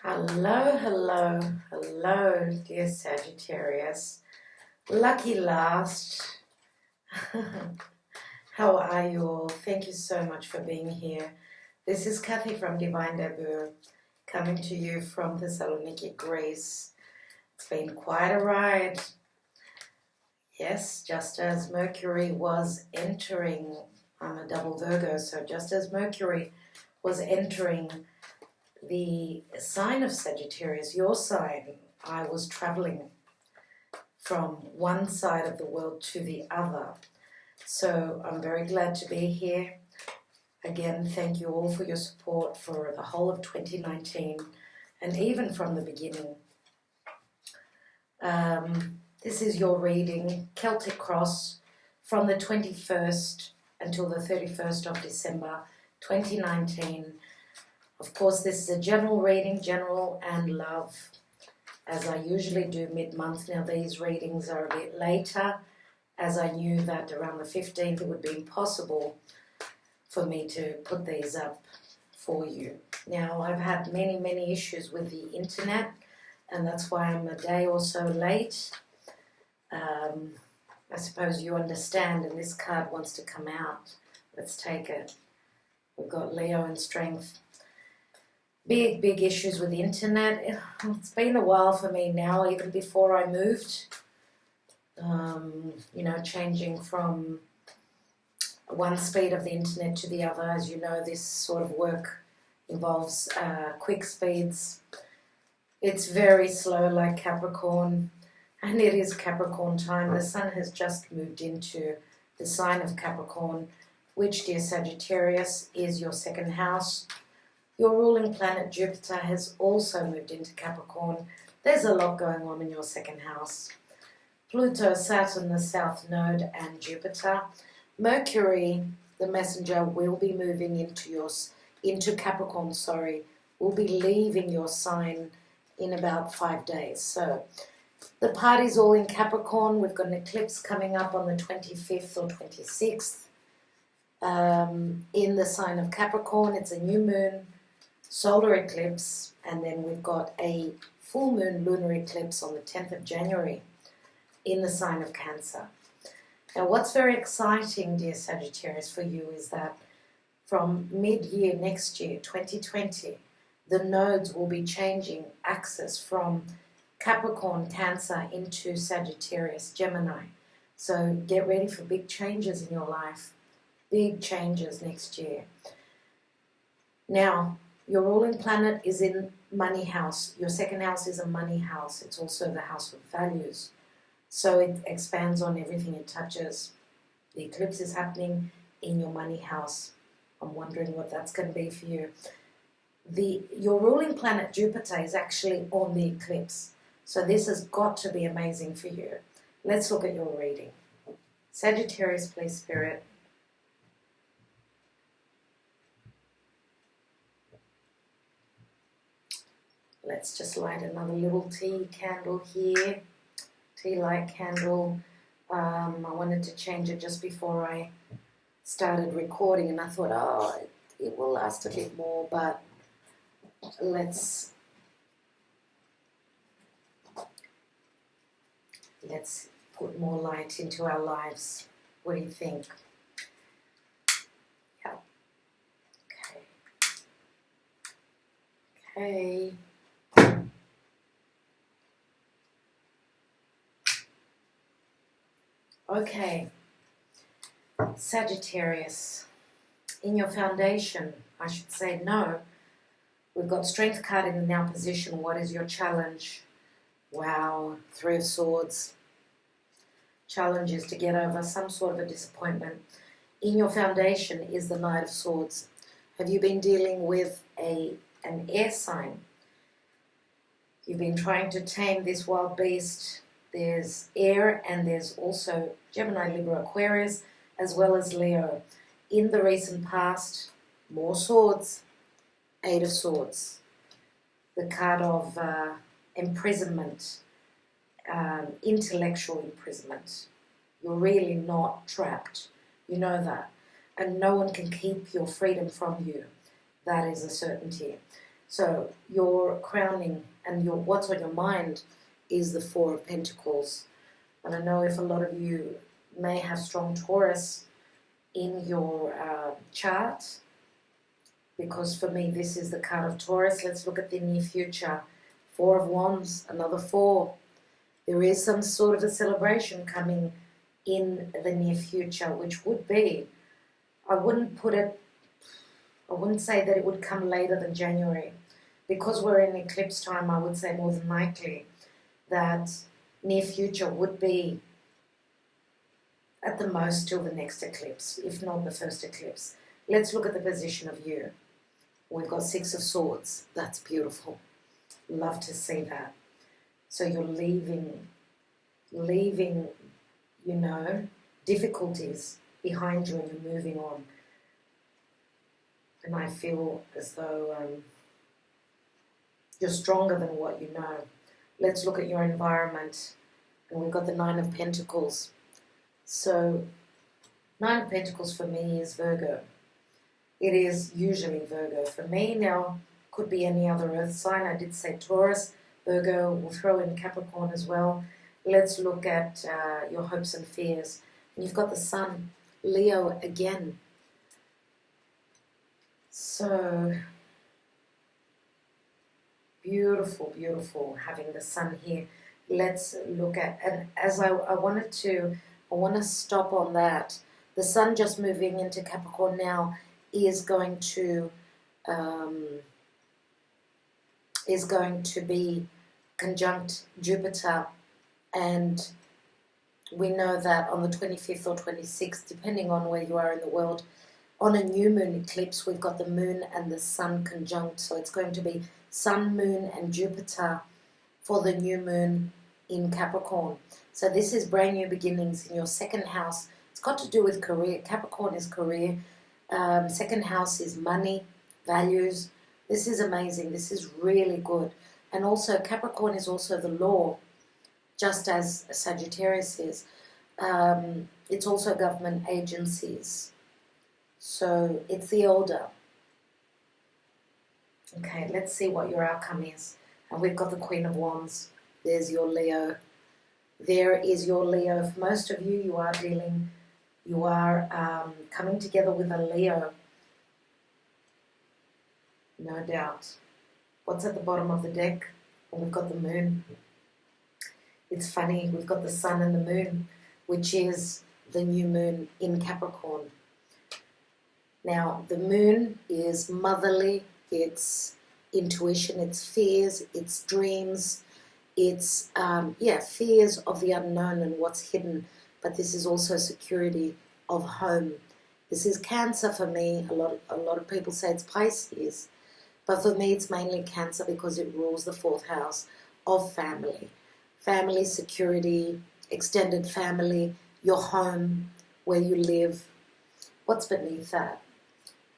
Hello, hello, hello, dear Sagittarius. Lucky last. How are you all? Thank you so much for being here. This is Kathy from Divine Debut, coming to you from Thessaloniki, Greece. It's been quite a ride. Yes, just as Mercury was entering, I'm a double Virgo, so just as Mercury was entering the sign of Sagittarius, your sign, I was traveling from one side of the world to the other. So I'm very glad to be here. Again, thank you all for your support for the whole of 2019 and even from the beginning. This is your reading, Celtic Cross, from the 21st until the 31st of December 2019. Of course, this is a general reading, general and love, as I usually do mid-month. Now, these readings are a bit later, as I knew that around the 15th it would be impossible for me to put these up for you. Now, I've had many issues with the internet, and that's why I'm a day or so late. I suppose you understand, and this card wants to come out. Let's take it. We've got Leo and Strength. Big issues with the internet. It's been a while for me now, even before I moved. Changing from one speed of the internet to the other. As you know, this sort of work involves quick speeds. It's very slow, like Capricorn, and it is Capricorn time. The Sun has just moved into the sign of Capricorn, which, dear Sagittarius, is your second house. Your ruling planet Jupiter has also moved into Capricorn. There's a lot going on in your second house. Pluto, Saturn, the South Node, and Jupiter. Mercury, the messenger, will be moving into Capricorn, will be leaving your sign in about 5 days. So the party's all in Capricorn. We've got an eclipse coming up on the 25th or 26th in the sign of Capricorn. It's a new moon solar eclipse, and then we've got a full moon lunar eclipse on the 10th of January in the sign of Cancer. Now, what's very exciting, dear Sagittarius, for you is that from mid-year next year, 2020, the nodes will be changing axis from Capricorn, Cancer into Sagittarius, Gemini. So get ready for big changes in your life, big changes next year. Now, your ruling planet is in money house. Your second house is a money house. It's also the house of values. So it expands on everything it touches. The eclipse is happening in your money house. I'm wondering what that's going to be for you. Your ruling planet Jupiter is actually on the eclipse. So this has got to be amazing for you. Let's look at your reading. Sagittarius, please, Spirit. Let's just light another little tea candle here. Tea light candle. I wanted to change it just before I started recording, and I thought, it will last a bit more, but let's put more light into our lives. What do you think? Yeah. Okay. Okay, Sagittarius, in your foundation, I should say no. We've got Strength card in the now position. What is your challenge? Wow, Three of Swords. Challenge is to get over some sort of a disappointment. In your foundation is the Knight of Swords. Have you been dealing with an air sign? You've been trying to tame this wild beast. There's air, and there's also Gemini, Libra, Aquarius, as well as Leo. In the recent past, more swords, Eight of Swords. The card of imprisonment, intellectual imprisonment. You're really not trapped. You know that. And no one can keep your freedom from you. That is a certainty. So your crowning and what's on your mind is the Four of Pentacles. And I know if a lot of you may have strong Taurus in your chart, because for me this is the card of Taurus. Let's look at the near future. Four of Wands, another four. There is some sort of a celebration coming in the near future, which would be, I wouldn't say that it would come later than January. Because we're in eclipse time, I would say more than likely that near future would be at the most till the next eclipse, if not the first eclipse. Let's look at the position of you. We've got Six of Swords. That's beautiful. Love to see that. So you're leaving, you know, difficulties behind you and you're moving on. And I feel as though you're stronger than what you know. Let's look at your environment. And we've got the Nine of Pentacles. So, Nine of Pentacles for me is Virgo. It is usually Virgo for me. Now, could be any other earth sign. I did say Taurus. Virgo, we'll throw in Capricorn as well. Let's look at your hopes and fears. And you've got the Sun, Leo again. So, beautiful, beautiful having the Sun here. Let's look at, and as I want to stop on that. The Sun just moving into Capricorn now is going to be conjunct Jupiter, and we know that on the 25th or 26th, depending on where you are in the world, on a new moon eclipse, we've got the Moon and the Sun conjunct. So it's going to be Sun, Moon, and Jupiter for the new moon in Capricorn. So this is brand new beginnings in your second house. It's got to do with career. Capricorn is career. Second house is money, values. This is amazing. This is really good. And also Capricorn is also the law, just as Sagittarius is. It's also government agencies. So it's the older. Okay, let's see what your outcome is. And we've got the Queen of Wands. There's your Leo. There is your Leo. For most of you, you are coming together with a Leo. No doubt. What's at the bottom of the deck? Well, we've got the Moon. It's funny, we've got the Sun and the Moon, which is the new moon in Capricorn. Now, the Moon is motherly, it's intuition, it's fears, it's dreams, it's, fears of the unknown and what's hidden, but this is also security of home. This is Cancer for me. A lot of people say it's Pisces, but for me it's mainly Cancer because it rules the fourth house of family. Family, security, extended family, your home, where you live. What's beneath that?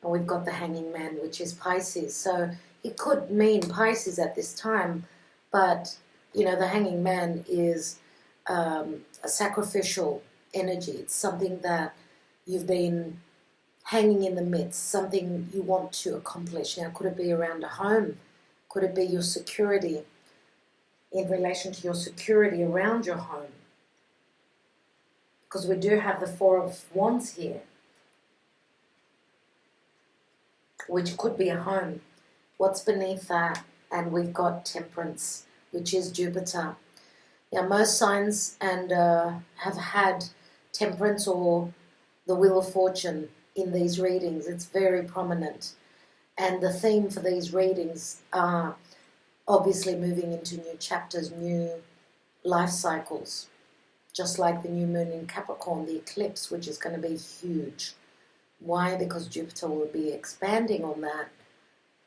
And we've got the Hanging Man, which is Pisces. So it could mean Pisces at this time, but, you know, the Hanging Man is a sacrificial energy. It's something that you've been hanging in the midst, something you want to accomplish. Now, could it be around a home? Could it be your security, in relation to your security around your home? Because we do have the Four of Wands here, which could be a home. What's beneath that? And we've got Temperance, which is Jupiter. Now, most signs and have had Temperance or the Wheel of Fortune in these readings. It's very prominent. And the theme for these readings are obviously moving into new chapters, new life cycles. Just like the new moon in Capricorn, the eclipse, which is going to be huge. Why? Because Jupiter will be expanding on that.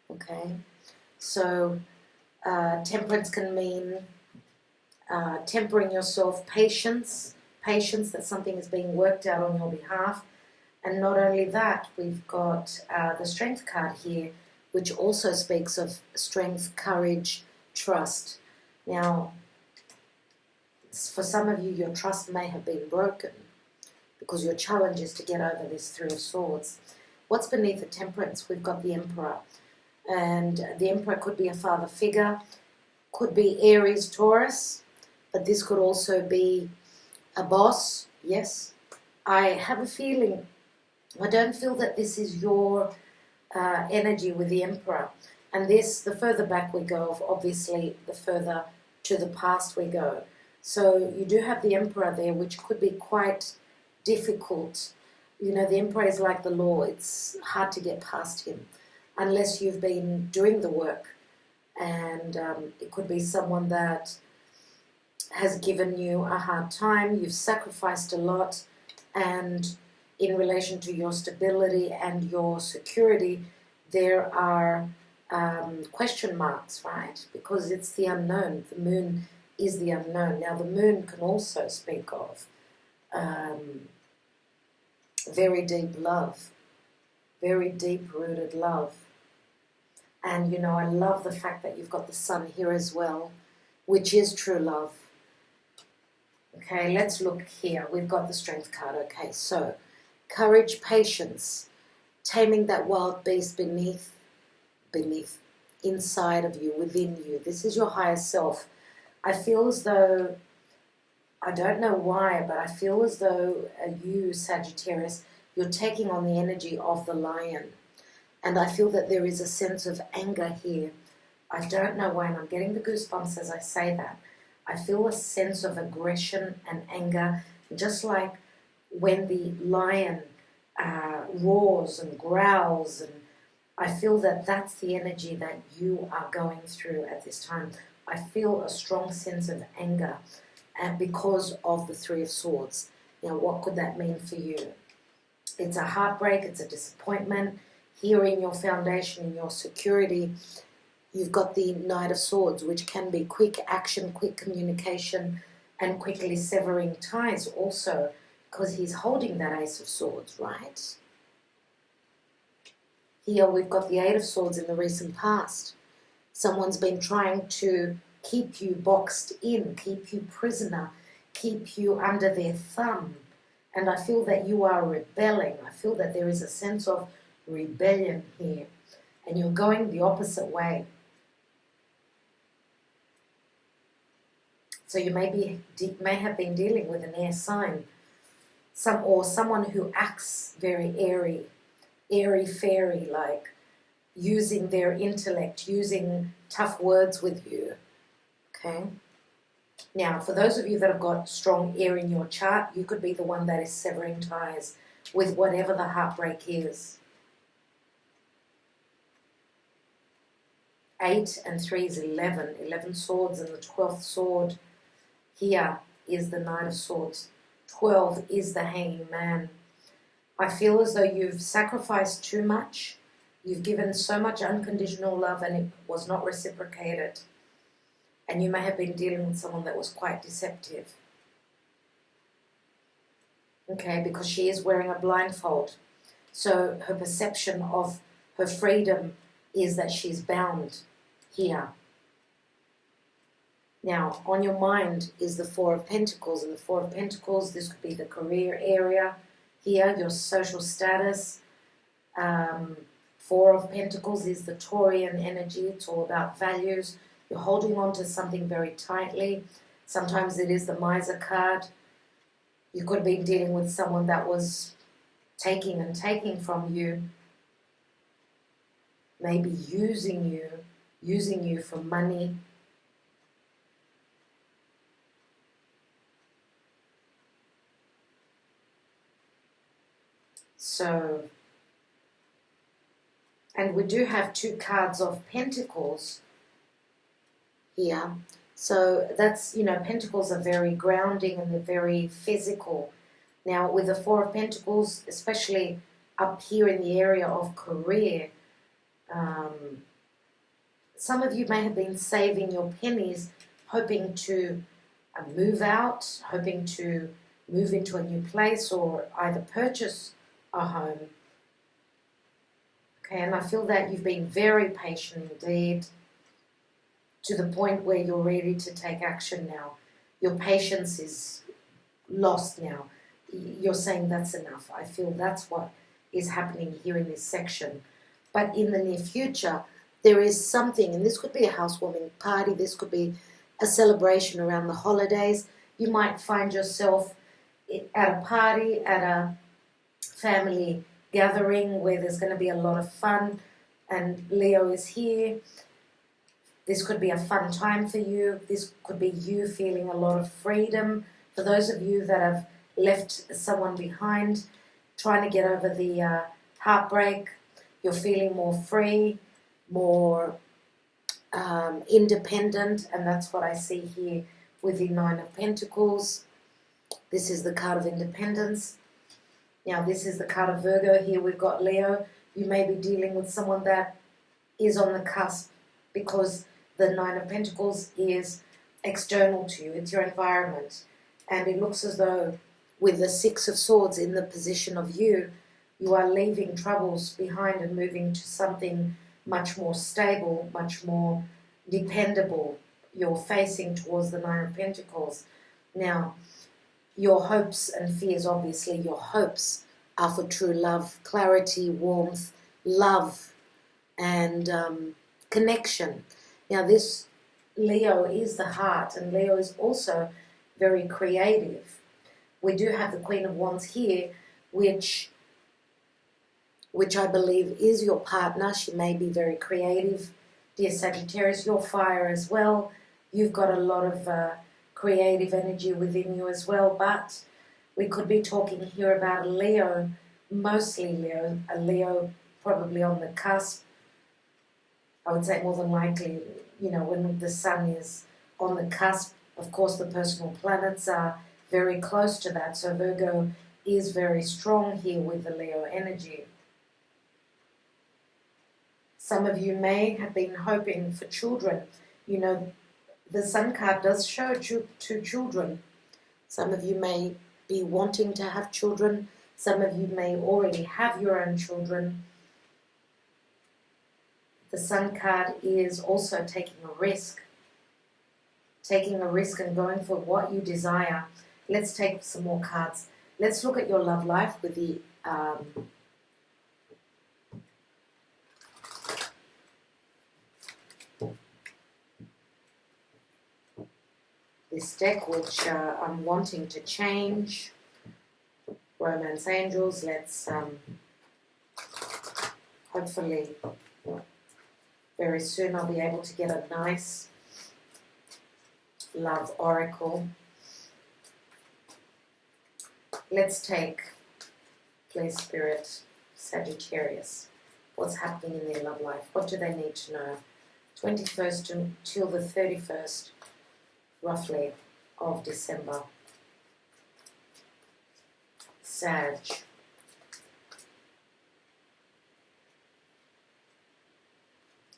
Okay? So, Temperance can mean tempering yourself, patience that something is being worked out on your behalf. And not only that, we've got the Strength card here, which also speaks of strength, courage, trust. Now, for some of you, your trust may have been broken because your challenge is to get over this Three of Swords. What's beneath the Temperance? We've got the Emperor. And the Emperor could be a father figure, could be Aries, Taurus, but this could also be a boss, yes. I have a feeling, I don't feel that this is your energy with the Emperor. And this, the further back we go, obviously, the further to the past we go. So you do have the Emperor there, which could be quite difficult. You know, the Emperor is like the law. It's hard to get past him unless you've been doing the work. And it could be someone that has given you a hard time. You've sacrificed a lot. And in relation to your stability and your security, there are question marks, right? Because it's the unknown. The moon is the unknown. Now, the moon can also speak of very deep love, very deep-rooted love. And, you know, I love the fact that you've got the sun here as well, which is true love. Okay, let's look here. We've got the Strength card. Okay, so courage, patience, taming that wild beast beneath, inside of you, within you. This is your higher self. I feel as though, I don't know why, but I feel as though you, Sagittarius, you're taking on the energy of the lion. And I feel that there is a sense of anger here. I don't know why, and I'm getting the goosebumps as I say that. I feel a sense of aggression and anger, just like when the lion roars and growls, and I feel that that's the energy that you are going through at this time. I feel a strong sense of anger because of the Three of Swords. Now, what could that mean for you? It's a heartbreak, it's a disappointment. Here in your foundation, in your security, you've got the Knight of Swords, which can be quick action, quick communication, and quickly severing ties also, because he's holding that Ace of Swords, right? Here we've got the Eight of Swords in the recent past. Someone's been trying to keep you boxed in, keep you prisoner, keep you under their thumb. And I feel that you are rebelling. I feel that there is a sense of rebellion here. And you're going the opposite way. So you may have been dealing with an air sign. Someone who acts very airy-fairy, like using their intellect, using tough words with you. Okay? Now, for those of you that have got strong air in your chart, you could be the one that is severing ties with whatever the heartbreak is. 8 and 3 is 11. 11 swords, and the 12th sword here is the Knight of Swords. 12 is the Hanging Man. I feel as though you've sacrificed too much. You've given so much unconditional love and it was not reciprocated. And you may have been dealing with someone that was quite deceptive. Okay, because she is wearing a blindfold. So her perception of her freedom is that she's bound here. Now, on your mind is the Four of Pentacles. And the Four of Pentacles, this could be the career area here, your social status. Four of Pentacles is the Taurian energy. It's all about values. You're holding on to something very tightly. Sometimes it is the Miser card. You could have been dealing with someone that was taking and taking from you. Maybe using you for money. So, and we do have 2 cards of Pentacles here. So that's, you know, Pentacles are very grounding and they're very physical. Now with the Four of Pentacles, especially up here in the area of career, some of you may have been saving your pennies, hoping to move out, hoping to move into a new place or either purchase a home. Okay, and I feel that you've been very patient indeed, to the point where you're ready to take action now. Your patience is lost now. You're saying that's enough. I feel that's what is happening here in this section. But in the near future, there is something, and this could be a housewarming party, this could be a celebration around the holidays. You might find yourself at a party, at a family gathering where there's going to be a lot of fun, and Leo is here. This could be a fun time for you. This could be you feeling a lot of freedom. For those of you that have left someone behind, trying to get over the heartbreak, you're feeling more free, more independent, and that's what I see here with the Nine of Pentacles. This is the card of independence. Now this is the card of Virgo. Here we've got Leo. You may be dealing with someone that is on the cusp, because the Nine of Pentacles is external to you. It's your environment. And it looks as though with the Six of Swords in the position of you, you are leaving troubles behind and moving to something much more stable, much more dependable. You're facing towards the Nine of Pentacles. Now, your hopes and fears, obviously, your hopes are for true love, clarity, warmth, love, and connection. Now, this Leo is the heart, and Leo is also very creative. We do have the Queen of Wands here, which I believe is your partner. She may be very creative. Dear Sagittarius, you're fire as well. You've got a lot of creative energy within you as well, but we could be talking here about a Leo, mostly Leo, a Leo probably on the cusp. I would say more than likely, you know, when the sun is on the cusp. Of course, the personal planets are very close to that, so Virgo is very strong here with the Leo energy. Some of you may have been hoping for children. You know, the Sun card does show two children. Some of you may be wanting to have children. Some of you may already have your own children. The Sun card is also taking a risk. Taking a risk and going for what you desire. Let's take some more cards. Let's look at your love life with the this deck, which I'm wanting to change. Romance Angels. Let's hopefully very soon I'll be able to get a nice love oracle. Let's take, please Spirit, Sagittarius. What's happening in their love life? What do they need to know? 21st till the 31st, roughly, of December. Sag.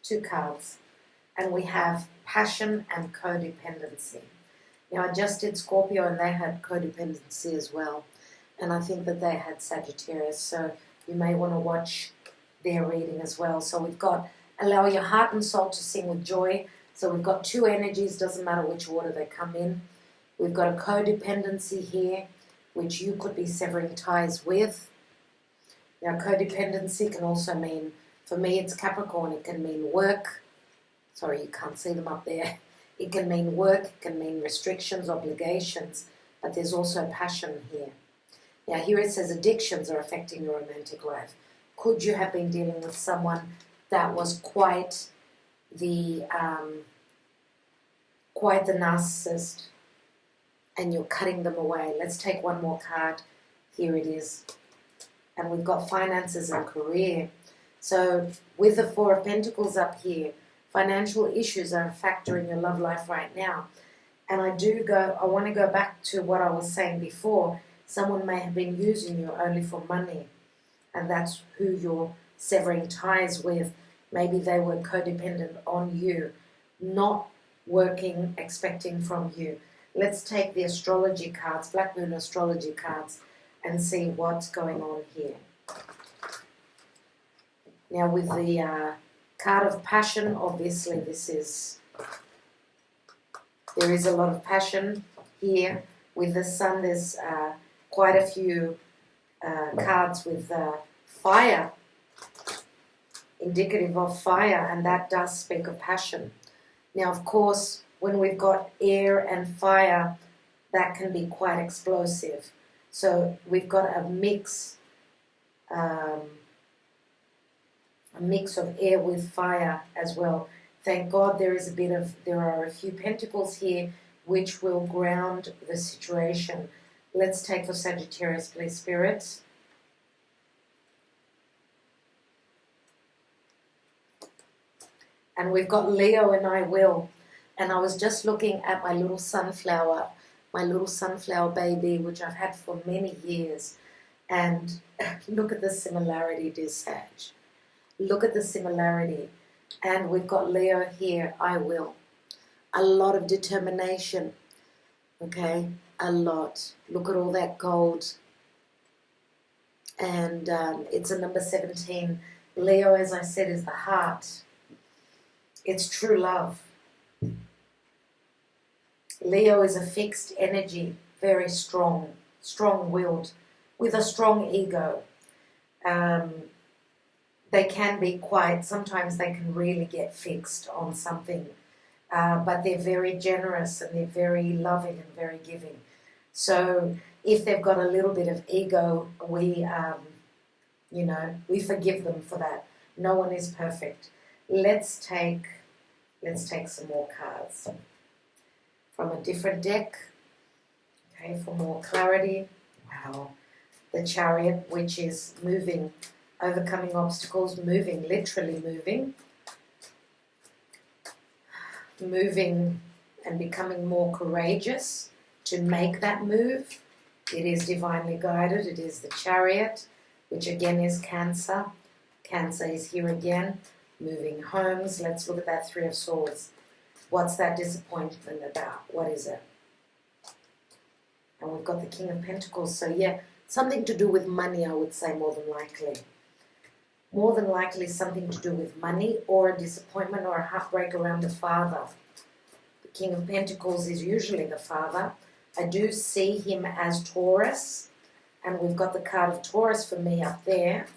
Two cards. And we have passion and codependency. Now, I just did Scorpio and they had codependency as well. And I think that they had Sagittarius. So you may want to watch their reading as well. So we've got allow your heart and soul to sing with joy. So we've got two energies, doesn't matter which order they come in. We've got a codependency here, which you could be severing ties with. Now, codependency can also mean, for me it's Capricorn, it can mean work. Sorry, you can't see them up there. It can mean work, it can mean restrictions, obligations, but there's also passion here. Now, here it says addictions are affecting your romantic life. Could you have been dealing with someone that was quite the narcissist, and you're cutting them away? Let's take one more card. Here it is. And we've got finances and career. So with the Four of Pentacles up here, financial issues are a factor in your love life right now. And I want to go back to what I was saying before. Someone may have been using you only for money, and that's who you're severing ties with. Maybe they were codependent on you, not working, expecting from you. Let's take the astrology cards, Black Moon astrology cards, and see what's going on here. Now, with the card of passion, obviously there is a lot of passion here. With the Sun, there's quite a few cards with fire indicative of fire, and that does speak of passion. Now, of course, when we've got air and fire, that can be quite explosive. So we've got a mix of air with fire as well. Thank God there are a few pentacles here which will ground the situation. Let's take for Sagittarius, please, spirits. And we've got Leo and I will. And I was just looking at my little sunflower baby, which I've had for many years. And look at the similarity, dear Sag. Look at the similarity. And we've got Leo here, I will. A lot of determination. Okay, a lot. Look at all that gold. And it's a number 17. Leo, as I said, is the heart. It's true love. Leo is a fixed energy, very strong, strong-willed, with a strong ego. They can be sometimes they can really get fixed on something, but they're very generous and they're very loving and very giving. So if they've got a little bit of ego, we forgive them for that. No one is perfect. Let's take some more cards from a different deck, okay, for more clarity. Wow. The Chariot, which is moving, overcoming obstacles, moving, literally moving and becoming more courageous to make that move. It is divinely guided. It is the Chariot, which again is Cancer. Cancer is here again. Moving homes. Let's look at that Three of Swords. What's that disappointment about? What is it? And we've got the King of Pentacles. So yeah, something to do with money, I would say, more than likely. More than likely something to do with money or a disappointment or a heartbreak around the father. The King of Pentacles is usually the father. I do see him as Taurus. And we've got the card of Taurus for me up there.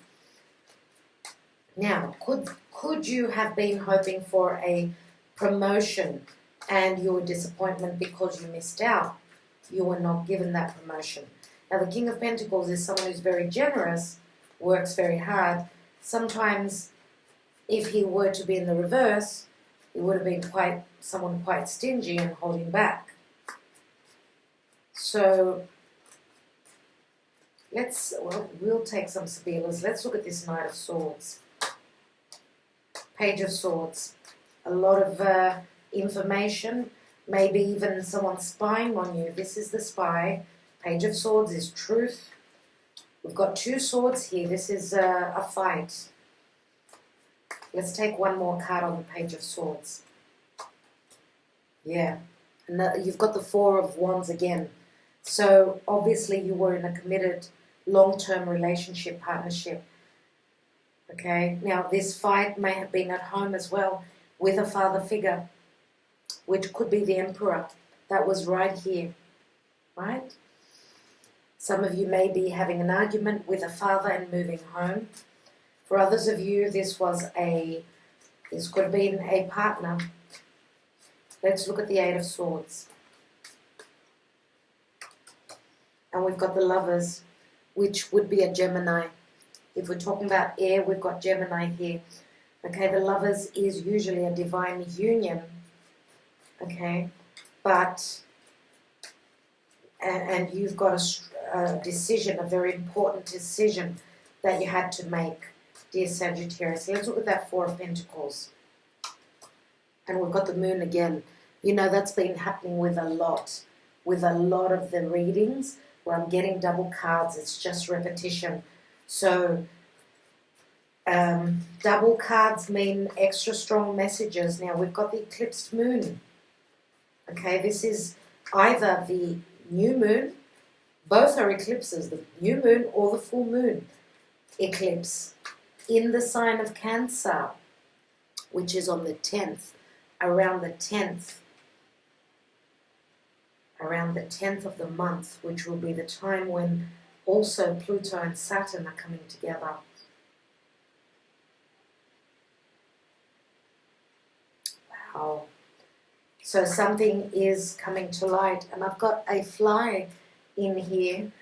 Now, could you have been hoping for a promotion and your disappointment because you missed out? You were not given that promotion. Now, the King of Pentacles is someone who's very generous, works very hard. Sometimes, if he were to be in the reverse, he would have been someone quite stingy and holding back. So, we'll take some Sibillas. Let's look at this Knight of Swords. Page of Swords. A lot of information, maybe even someone spying on you. This is the spy. Page of Swords is truth. We've got two swords here. This is a fight. Let's take one more card on the Page of Swords. Yeah. And you've got the Four of Wands again. So obviously you were in a committed long-term relationship, partnership. Okay. Now this fight may have been at home as well with a father figure, which could be the Emperor. That was right here. Right? Some of you may be having an argument with a father and moving home. For others of you, this could have been a partner. Let's look at the Eight of Swords. And we've got the Lovers, which would be a Gemini. If we're talking about air, we've got Gemini here. Okay, the Lovers is usually a divine union. Okay, but and you've got a decision, a very important decision that you had to make, dear Sagittarius. Let's look at that Four of Pentacles. And we've got the Moon again. You know, that's been happening with a lot of the readings where I'm getting double cards. It's just repetition. So double cards mean extra strong messages. Now we've got the eclipsed moon. Okay, this is either the new moon, both are eclipses, the new moon or the full moon eclipse in the sign of Cancer, which is on the 10th, around the 10th of the month, which will be the time when also Pluto and Saturn are coming together. Oh, so something is coming to light, and I've got a fly in here.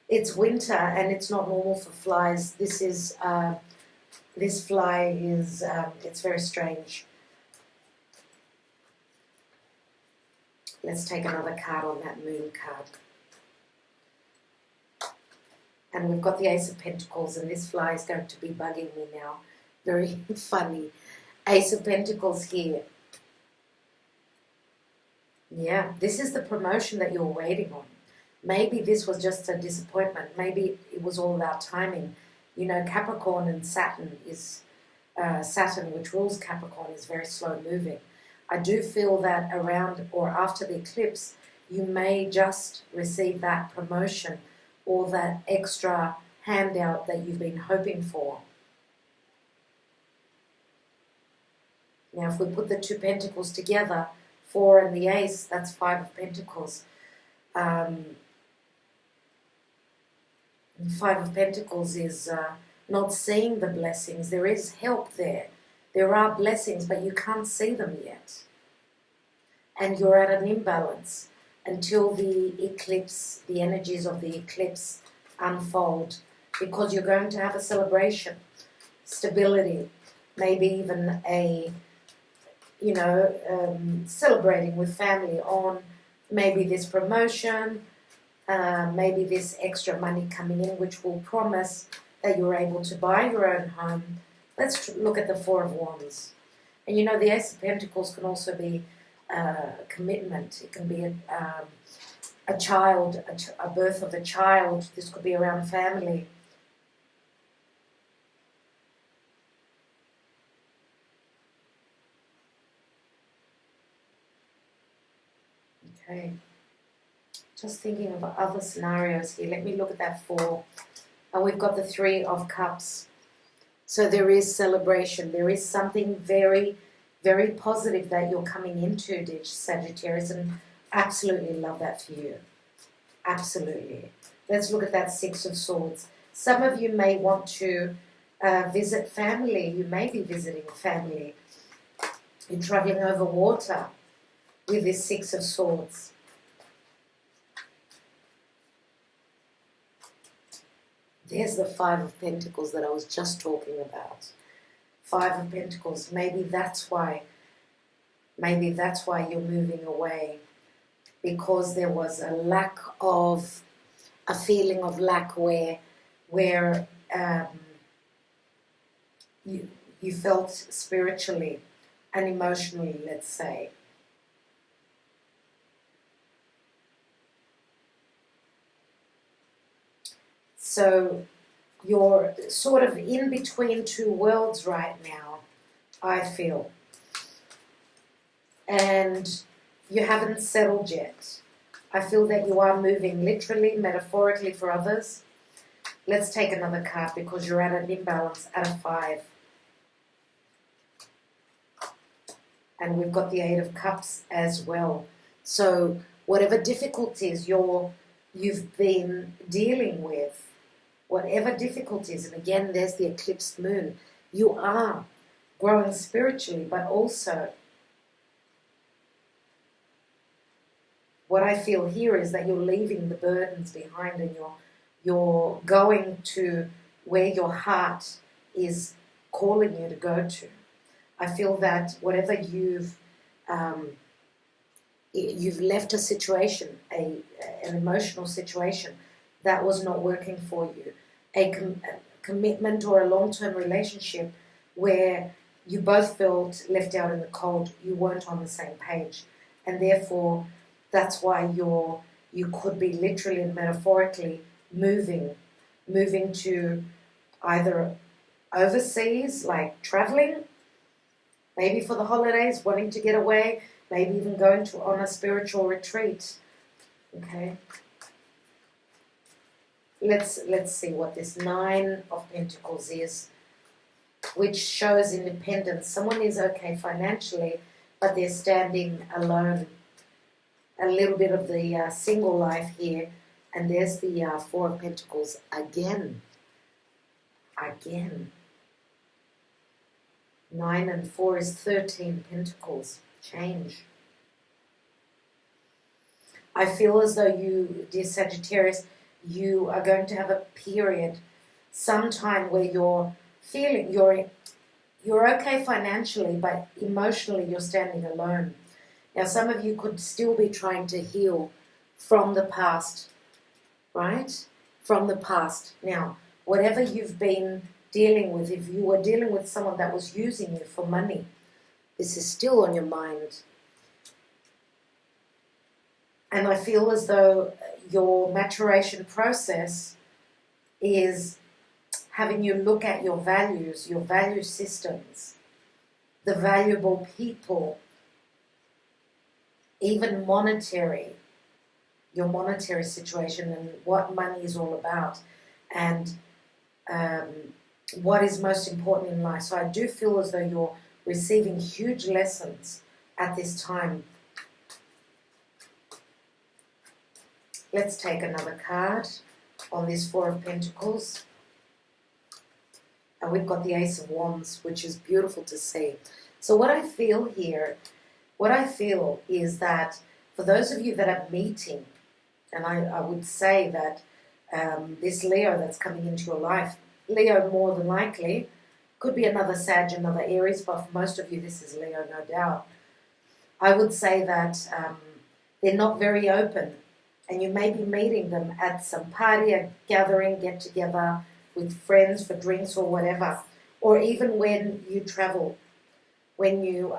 It's winter, and it's not normal for flies. This fly is it's very strange. Let's take another card on that moon card. And we've got the Ace of Pentacles, and this fly is going to be bugging me now. Very funny. Ace of Pentacles here. Yeah, this is the promotion that you're waiting on. Maybe this was just a disappointment. Maybe it was all about timing. You know, Capricorn and Saturn is, Saturn, which rules Capricorn, is very slow moving. I do feel that around or after the eclipse, you may just receive that promotion or that extra handout that you've been hoping for. Now, if we put the two pentacles together, 4 and the Ace, that's 5 of Pentacles. 5 of Pentacles is not seeing the blessings. There is help there. There are blessings, but you can't see them yet. And you're at an imbalance until the eclipse, the energies of the eclipse unfold, because you're going to have a celebration, stability, maybe even a, you know, celebrating with family on maybe this promotion, maybe this extra money coming in, which will promise that you're able to buy your own home. Let's look at the 4 of Wands. And you know, the Ace of Pentacles can also be commitment. It can be a child, a birth of a child. This could be around family. Okay. Just thinking of other scenarios here. Let me look at that 4. And we've got the 3 of Cups. So there is celebration. There is something very, very positive that you're coming into, dear Sagittarius, and absolutely love that for you. Absolutely. Let's look at that 6 of Swords. Some of you may want to visit family. You may be visiting family. You're traveling over water with this 6 of Swords. There's the 5 of Pentacles that I was just talking about. 5 of Pentacles. Maybe that's why you're moving away, because there was a feeling of lack where you felt spiritually and emotionally, let's say. So you're sort of in between two worlds right now, I feel. And you haven't settled yet. I feel that you are moving literally, metaphorically for others. Let's take another card, because you're at an imbalance at a 5. And we've got the 8 of Cups as well. So whatever difficulties you've been dealing with, whatever difficulties, and again, there's the eclipsed moon, you are growing spiritually, but also what I feel here is that you're leaving the burdens behind, and you're going to where your heart is calling you to go to. I feel that whatever you've left a situation, an emotional situation that was not working for you, a commitment or a long-term relationship where you both felt left out in the cold, you weren't on the same page, and therefore that's why you could be literally and metaphorically moving to either overseas, like traveling, maybe for the holidays, wanting to get away, maybe even going on a spiritual retreat. Okay. Let's see what this 9 of Pentacles is, which shows independence. Someone is okay financially, but they're standing alone. A little bit of the single life here, and there's the 4 of Pentacles again. 9 and 4 is 13 Pentacles. change. I feel as though you, dear Sagittarius, you are going to have a period, sometime where you're feeling you're okay financially, but emotionally you're standing alone. Now, some of you could still be trying to heal from the past, right? From the past. Now, whatever you've been dealing with, if you were dealing with someone that was using you for money, this is still on your mind. And I feel as though your maturation process is having you look at your values, your value systems, the valuable people, even monetary, your monetary situation and what money is all about, and what is most important in life. So I do feel as though you're receiving huge lessons at this time. Let's take another card on this Four of Pentacles. And we've got the Ace of Wands, which is beautiful to see. So what I feel here, is that for those of you that are meeting, and I would say that this Leo that's coming into your life, Leo more than likely, could be another Sag, another Aries, but for most of you this is Leo, no doubt. I would say that they're not very open, and you may be meeting them at some party, a gathering, get together with friends for drinks or whatever, or even when you travel, when you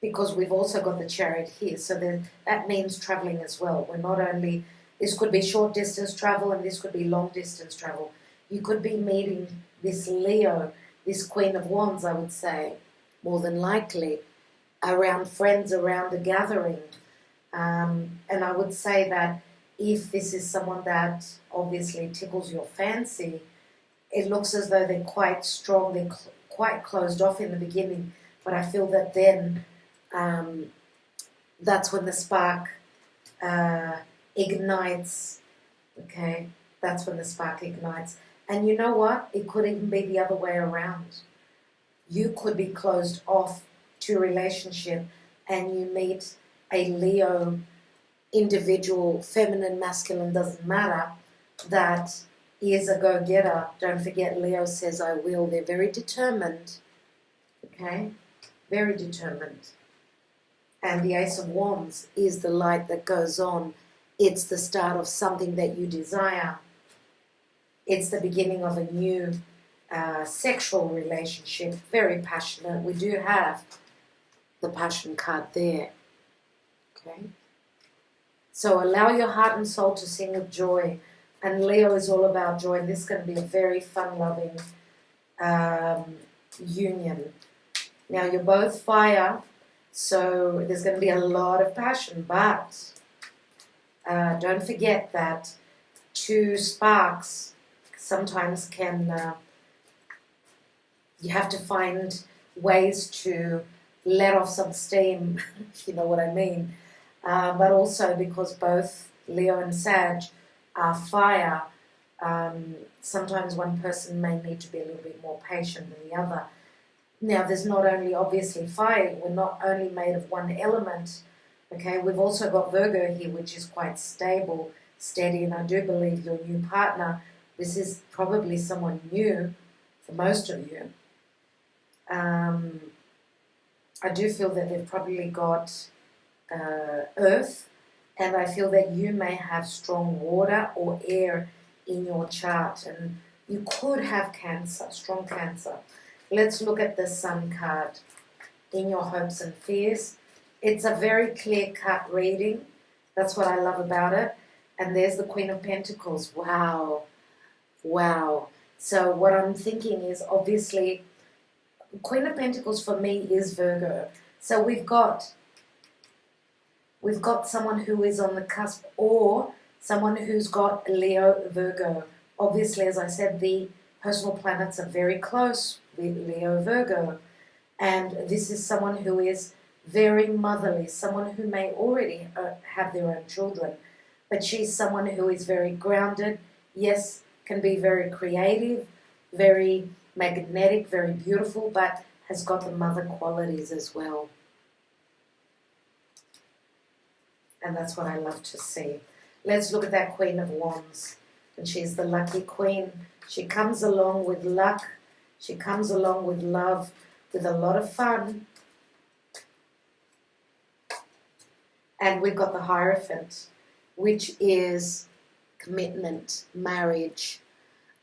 because we've also got the Chariot here, so that means traveling as well. We're not only, this could be short distance travel and this could be long distance travel. You could be meeting this Leo, this Queen of Wands, I would say, more than likely, around friends, around a gathering. And I would say that if this is someone that obviously tickles your fancy, it looks as though they're quite strong, they're quite closed off in the beginning, but I feel that then that's when the spark ignites, okay? That's when the spark ignites. And you know what? It could even be the other way around. You could be closed off to a relationship and you meet a Leo individual, feminine, masculine, doesn't matter, that is a go-getter. Don't forget, Leo says, I will. They're very determined, okay? Very determined. And the Ace of Wands is the light that goes on. It's the start of something that you desire. It's the beginning of a new sexual relationship, very passionate. We do have the Passion card there, okay? So allow your heart and soul to sing with joy. And Leo is all about joy. And this is going to be a very fun-loving union. Now, you're both fire, so there's going to be a lot of passion. But don't forget that two sparks sometimes can... you have to find ways to let off some steam, if you know what I mean. But also because both Leo and Sag are fire, sometimes one person may need to be a little bit more patient than the other. Now, there's not only obviously fire, we're not only made of one element, okay? We've also got Virgo here, which is quite stable, steady, and I do believe your new partner, this is probably someone new for most of you. I do feel that they've probably got earth, and I feel that you may have strong water or air in your chart, and you could have Cancer, strong Cancer. Let's look at the Sun card, in your hopes and fears. It's a very clear-cut reading. That's what I love about it. And there's the Queen of Pentacles. Wow. Wow. So what I'm thinking is, obviously, Queen of Pentacles for me is Virgo. So we've got someone who is on the cusp, or someone who's got Leo, Virgo. Obviously, as I said, the personal planets are very close with Leo, Virgo. And this is someone who is very motherly, someone who may already have their own children. But she's someone who is very grounded, yes, can be very creative, very magnetic, very beautiful, but has got the mother qualities as well. And that's what I love to see. Let's look at that Queen of Wands. And she's the lucky queen. She comes along with luck. She comes along with love, with a lot of fun. And we've got the Hierophant, which is commitment, marriage.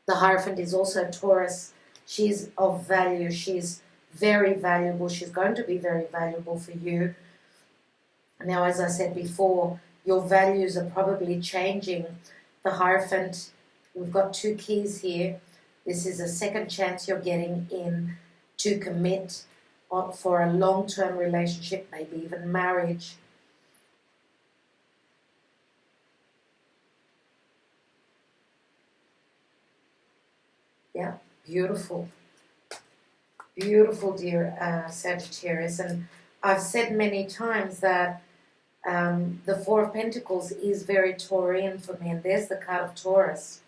The Hierophant is also Taurus. She's of value. She's very valuable. She's going to be very valuable for you. Now, as I said before, your values are probably changing. The Hierophant, we've got 2 keys here. This is a second chance you're getting in to commit for a long-term relationship, maybe even marriage. Yeah, beautiful. Beautiful, dear Sagittarius. And I've said many times that the Four of Pentacles is very Taurian for me. And there's the card of Taurus.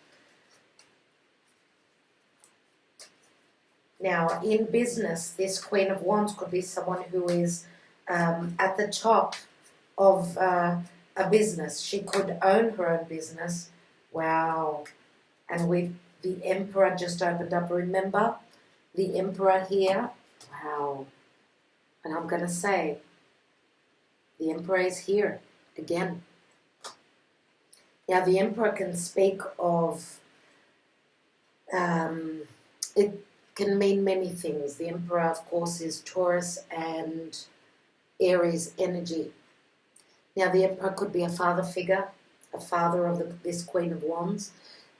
Now, in business, this Queen of Wands could be someone who is at the top of a business. She could own her own business. Wow. And the Emperor just opened up. Remember, the Emperor here. Wow. And I'm going to say, the Emperor is here again. Now, the Emperor can speak of, it can mean many things. The Emperor, of course, is Taurus and Aries energy. Now, the Emperor could be a father figure, a father of this Queen of Wands.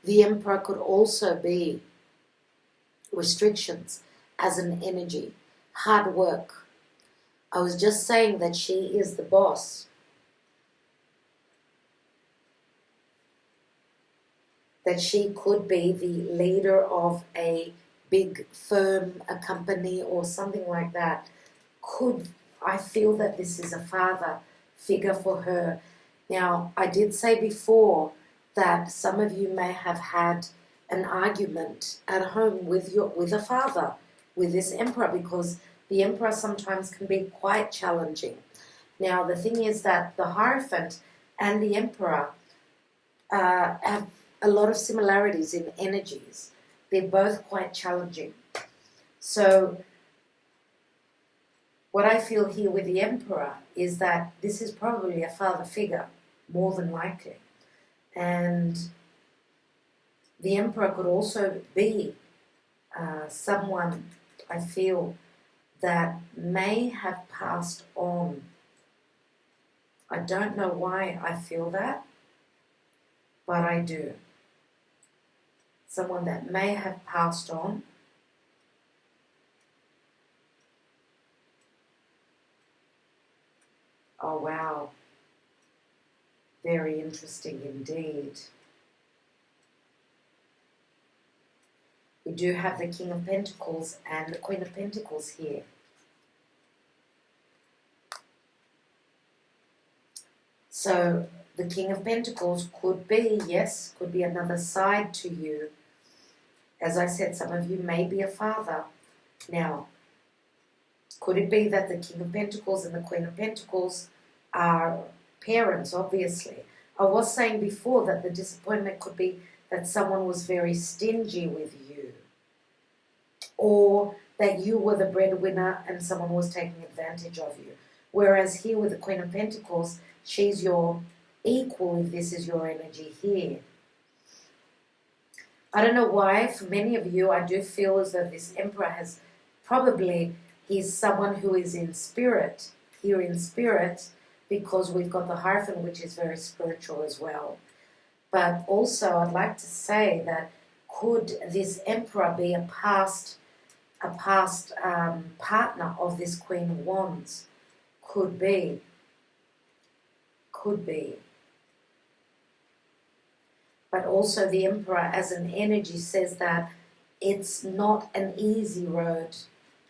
The Emperor could also be restrictions as an energy, hard work. I was just saying that she is the boss. That she could be the leader of a big firm, a company or something like that. I feel that this is a father figure for her. Now, I did say before that some of you may have had an argument at home with a father, with this Emperor, because the Emperor sometimes can be quite challenging. Now, the thing is that the Hierophant and the Emperor have a lot of similarities in energies. They're both quite challenging. So, what I feel here with the Emperor is that this is probably a father figure, more than likely. And the Emperor could also be someone, I feel, that may have passed on. I don't know why I feel that, but I do. Someone that may have passed on. Oh, wow. Very interesting indeed. We do have the King of Pentacles and the Queen of Pentacles here. So the King of Pentacles could be, yes, could be another side to you. As I said, some of you may be a father. Now, could it be that the King of Pentacles and the Queen of Pentacles are parents, obviously? I was saying before that the disappointment could be that someone was very stingy with you, or that you were the breadwinner and someone was taking advantage of you. Whereas here with the Queen of Pentacles, she's your equal if this is your energy here. I don't know why, for many of you, I do feel as though this Emperor has probably, he's someone who is in spirit, here in spirit, because we've got the Hierophant, which is very spiritual as well. But also, I'd like to say that could this Emperor be a past partner of this Queen of Wands? Could be. Could be. But also the Emperor as an energy says that it's not an easy road,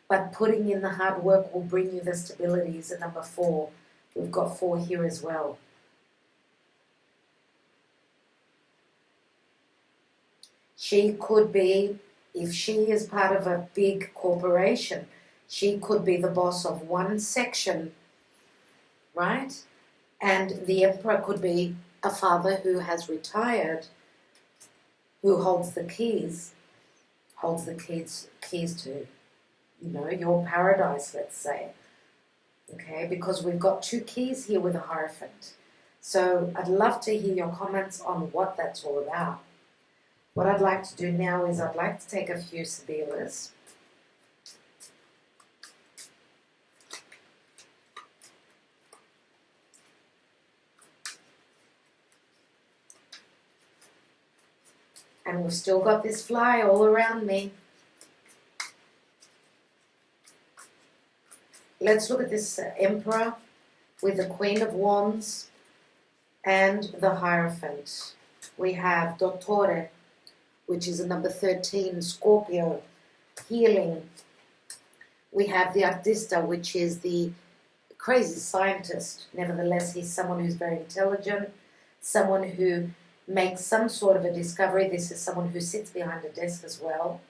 but putting in the hard work will bring you the stability is a number 4. We've got 4 here as well. She could be If she is part of a big corporation, she could be the boss of one section, right? And the Emperor could be a father who has retired, who holds the keys to, your paradise, let's say. Okay, because we've got 2 keys here with a Hierophant. So I'd love to hear your comments on what that's all about. What I'd like to do now is I'd like to take a few Sibillas. And we've still got this fly all around me. Let's look at this Emperor with the Queen of Wands and the Hierophant. We have Dottore, which is a number 13, Scorpio, healing. We have the Artista, which is the crazy scientist. Nevertheless, he's someone who's very intelligent, someone who makes some sort of a discovery. This is someone who sits behind a desk as well.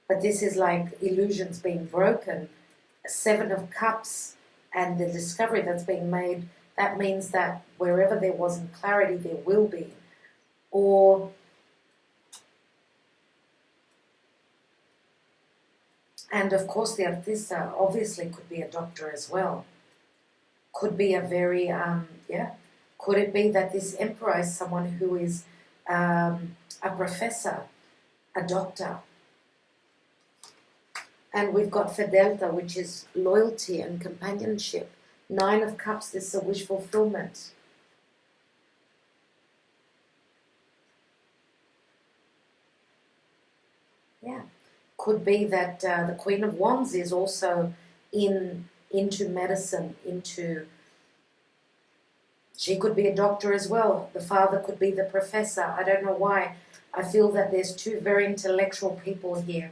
But this is like illusions being broken. 7 of Cups and the discovery that's being made, that means that wherever there wasn't clarity, there will be. And of course the Artista obviously could be a doctor as well. Could be a very, could it be that this Emperor is someone who is a professor, a doctor? And we've got Fedelta, which is loyalty and companionship. 9 of Cups, this is a wish fulfillment. Yeah. Could be that the Queen of Wands is also into medicine, she could be a doctor as well. The father could be the professor. I don't know why. I feel that there's 2 very intellectual people here.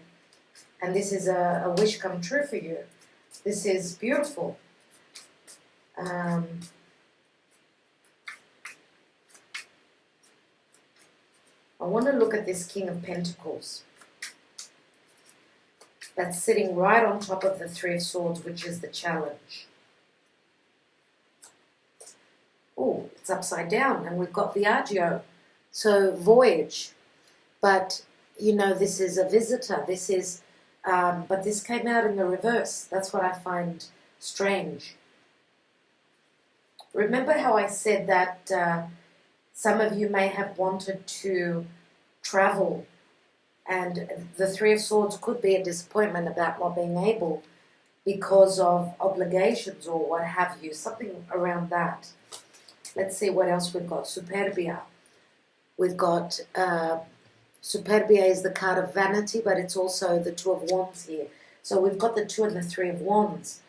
And this is a wish come true for you. This is beautiful. I want to look at this King of Pentacles. That's sitting right on top of the 3 of Swords, which is the challenge. Oh, it's upside down, and we've got the Agio. So, voyage. But, this is a visitor. This is, but this came out in the reverse. That's what I find strange. Remember how I said that some of you may have wanted to travel, and the 3 of Swords could be a disappointment about not being able because of obligations or what have you, something around that. Let's see what else we've got. Superbia. We've got, Superbia is the card of vanity, but it's also the 2 of Wands here. So we've got the 2 and the 3 of Wands.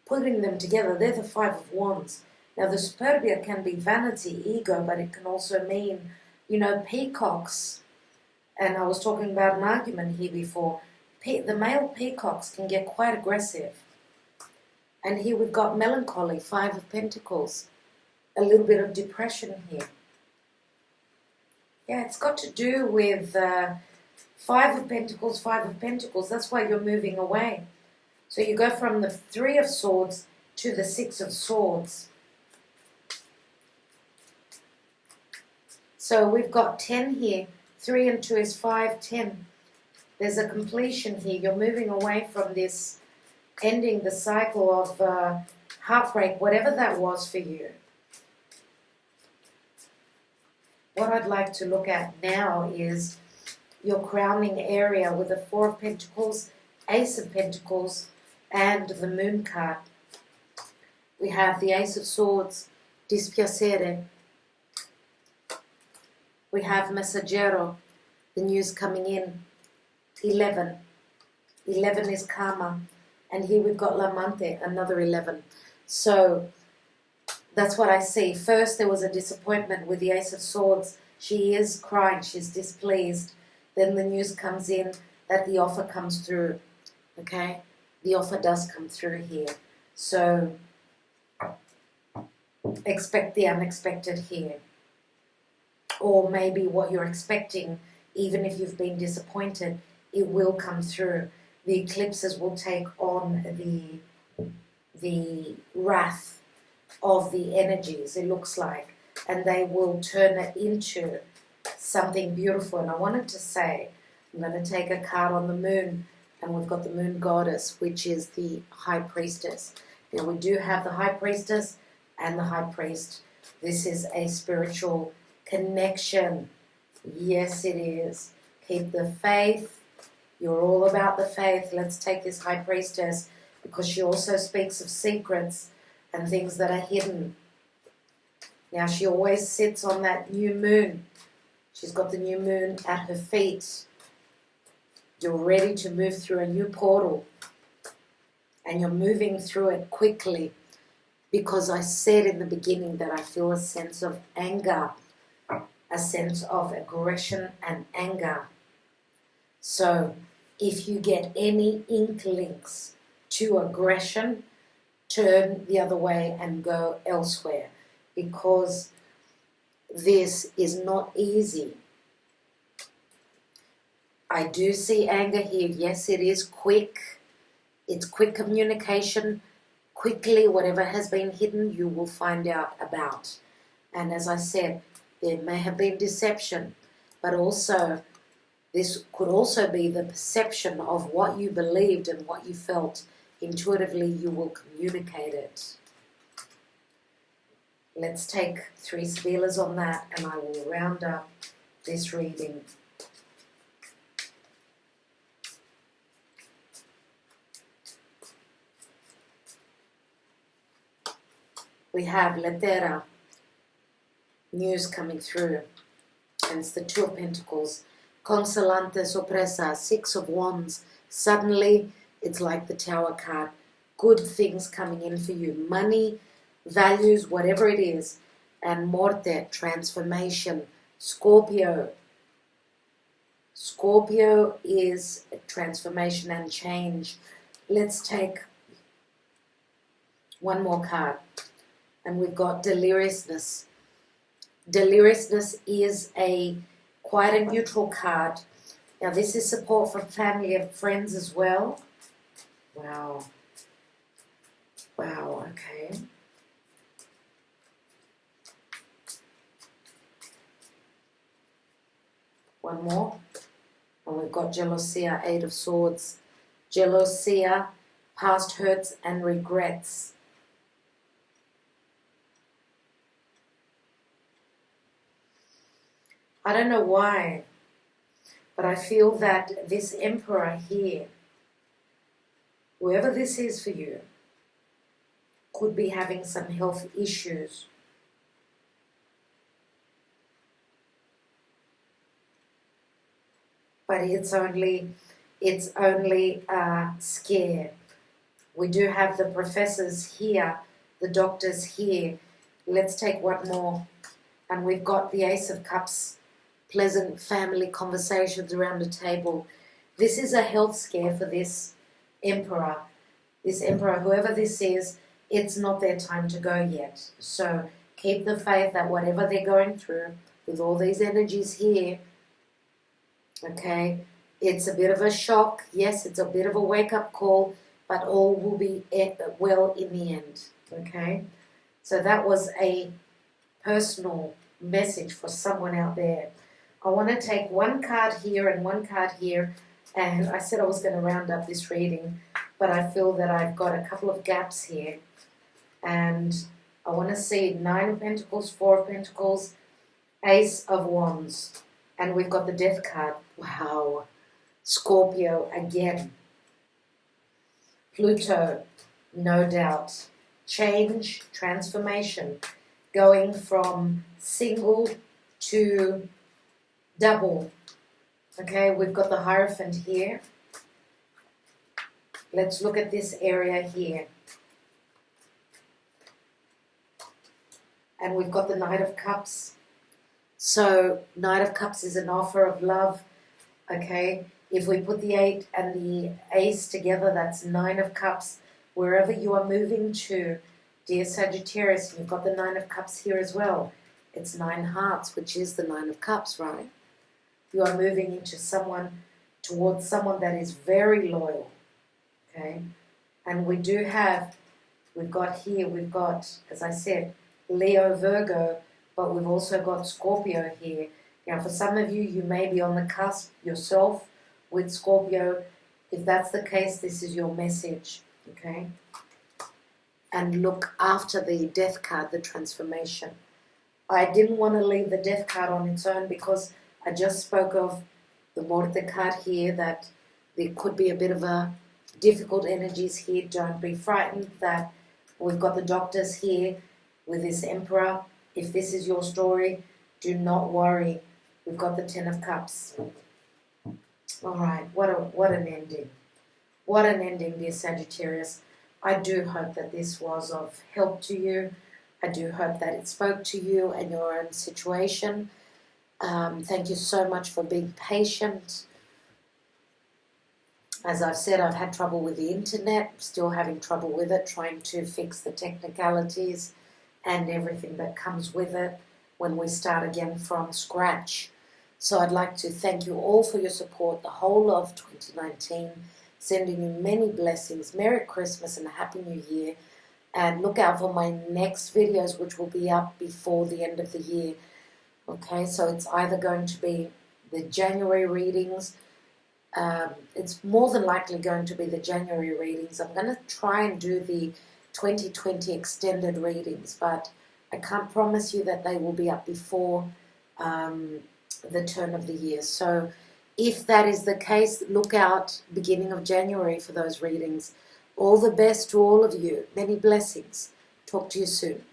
Putting them together, they're the 5 of Wands. Now the Superbia can be vanity, ego, but it can also mean, peacocks. And I was talking about an argument here before. The male peacocks can get quite aggressive. And here we've got melancholy, 5 of Pentacles. A little bit of depression here. Yeah, it's got to do with 5 of Pentacles, 5 of Pentacles. That's why you're moving away. So you go from the 3 of Swords to the 6 of Swords. So we've got 10 here. 3 and 2 is 5, 10. There's a completion here. You're moving away from this, ending the cycle of heartbreak, whatever that was for you. What I'd like to look at now is your crowning area with the 4 of Pentacles, Ace of Pentacles, and the Moon card. We have the Ace of Swords, Dispiacere. We have Messaggero, the news coming in. 11. 11 is karma. And here we've got L'Amante, another 11. So that's what I see. First, there was a disappointment with the Ace of Swords. She is crying. She's displeased. Then the news comes in that the offer comes through. Okay? The offer does come through here. So expect the unexpected here. Or maybe what you're expecting, even if you've been disappointed, it will come through. The eclipses will take on the wrath of the energies, it looks like, and they will turn it into something beautiful. And I wanted to say, I'm going to take a card on the moon, and we've got the moon goddess, which is the high priestess. Now we do have the high priestess and the high priest. This is a spiritual connection. Yes, it is. Keep the faith. You're all about the faith. Let's take this high priestess, because she also speaks of secrets and things that are hidden. Now she always sits on that new moon. She's got the new moon at her feet. You're ready to move through a new portal, and you're moving through it quickly, because I said in the beginning that I feel a sense of anger, a sense of aggression and anger. So if you get any inklings to aggression, turn the other way and go elsewhere, because this is not easy. I do see anger here. Yes, it is quick. It's quick communication. Quickly, whatever has been hidden, you will find out about. And as I said, there may have been deception, but also this could also be the perception of what you believed and what you felt. Intuitively, you will communicate it. Let's take 3 Sibillas on that, and I will round up this reading. We have Lettera, news coming through, and it's the 2 of Pentacles. Consolante sorpresa, 6 of Wands. Suddenly, it's like the Tower card. Good things coming in for you. Money, values, whatever it is. And Morte, transformation. Scorpio. Scorpio is transformation and change. Let's take one more card. And we've got deliriousness. Deliriousness is quite a neutral card. Now this is support from family and friends as well. Wow. Wow, okay. One more. And we've got Jealousía, 8 of Swords. Jealousía, past hurts and regrets. I don't know why, but I feel that this Emperor here, whoever this is for you, could be having some health issues. But it's only a scare. We do have the professors here, the doctors here. Let's take one more. And we've got the Ace of Cups. Pleasant family conversations around a table. This is a health scare for this Emperor. This Emperor, whoever this is, it's not their time to go yet. So keep the faith that whatever they're going through, with all these energies here, okay, it's a bit of a shock. Yes, it's a bit of a wake-up call, but all will be well in the end, okay? So that was a personal message for someone out there. I want to take one card here and one card here, and I said I was going to round up this reading, but I feel that I've got a couple of gaps here, and I want to see 9 of Pentacles, 4 of Pentacles, Ace of Wands, and we've got the Death card. Wow. Scorpio again. Pluto, no doubt. Change, transformation, going from single to double. Okay, we've got the Hierophant here. Let's look at this area here. And we've got the Knight of Cups. So, Knight of Cups is an offer of love. Okay, if we put the 8 and the Ace together, that's 9 of Cups. Wherever you are moving to, dear Sagittarius, you've got the 9 of Cups here as well. It's 9 hearts, which is the 9 of Cups, right? You are moving into someone towards someone that is very loyal, okay? And we do have, we've got, as I said, Leo, Virgo, but we've also got Scorpio here. Now, for some of you, you may be on the cusp yourself with Scorpio. If that's the case, this is your message, okay? And look after the death card, the transformation. I didn't want to leave the death card on its own because I just spoke of the Morte card here, that there could be a bit of a difficult energies here. Don't be frightened that we've got the doctors here with this Emperor. If this is your story, do not worry. We've got the Ten of Cups. All right, what an ending. What an ending, dear Sagittarius. I do hope that this was of help to you. I do hope that it spoke to you and your own situation. Thank you so much for being patient. As I've said, I've had trouble with the internet, still having trouble with it, trying to fix the technicalities and everything that comes with it when we start again from scratch. So I'd like to thank you all for your support the whole of 2019, sending you many blessings, Merry Christmas and a Happy New Year, and look out for my next videos, which will be up before the end of the year. Okay, so it's either going to be the January readings. It's more than likely going to be the January readings. I'm going to try and do the 2020 extended readings, but I can't promise you that they will be up before the turn of the year. So if that is the case, look out beginning of January for those readings. All the best to all of you. Many blessings. Talk to you soon.